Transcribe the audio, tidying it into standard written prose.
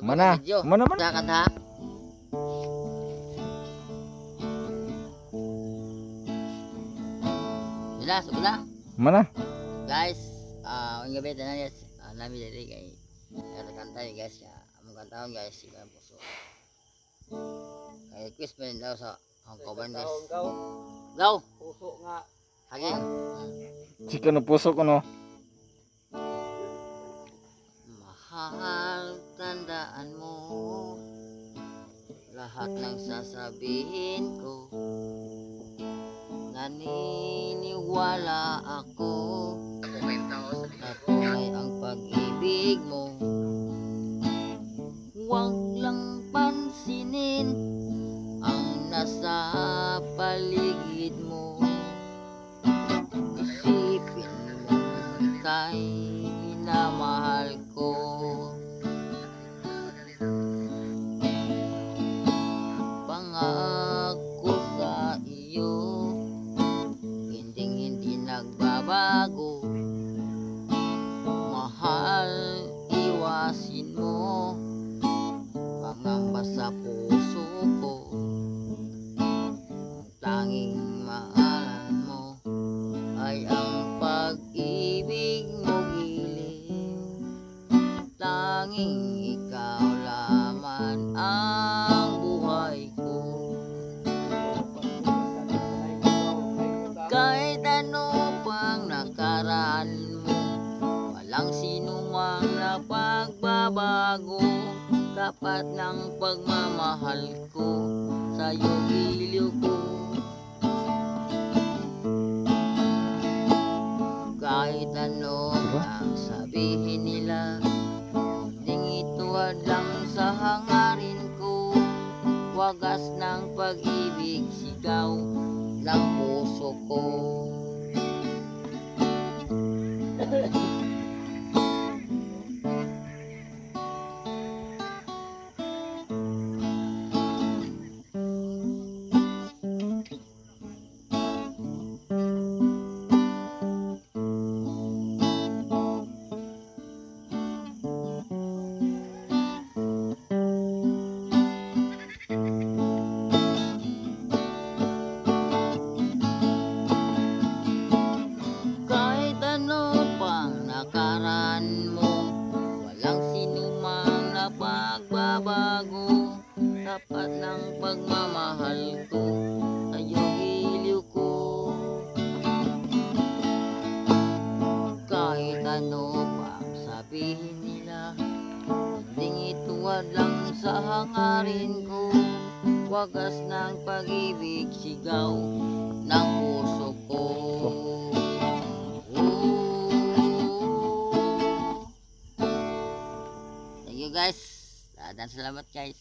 Mana? Mana? Sakat ha. Sila, sila. Mana? Guys, ang gabi na guys. Nami dari kay kanta guys ya. Among kantaon guys, siya puso. Kay quiz pa daw sa Hongkoban guys. Go. Puso nga. Hagi. Chika no puso ko no. Mahal, tandaan mo lahat ng sasabihin ko. Naniniwala ako tunay ang pag-ibig mo. Huwag lang pansinin ang nasa paligid mo. Isipin mo ika'y minamahal ko. Pangako sa iyo, hindi nagbabago. Mahal, iwasin mo pangamba sa puso ko. Ang tanging maalan mo ay ang pag-ibig mo giliw. Tanging ikaw laman ang buhay ko. Kahit ano pang nakaraan mo, walang sinumang napagbabago. Tapat ng pagmamahal ko, sa'yo giliw ko. Kahit ano ang sabihin nila, hindi ituwad lang sa hangarin ko. Wagas ng pag-ibig, sigaw ng puso ko. Kahit ano pang nakaraan mo, walang sinumang napagbabago. Tapat ng pagmamahal ko, sa'yo giliw ko. Kahit ano pang sabihin nila, hindi ituwad lang sa hangarin ko. Wagas ng pag-ibig, sigaw ng puso ko. Thank you guys. Dan salamat guys.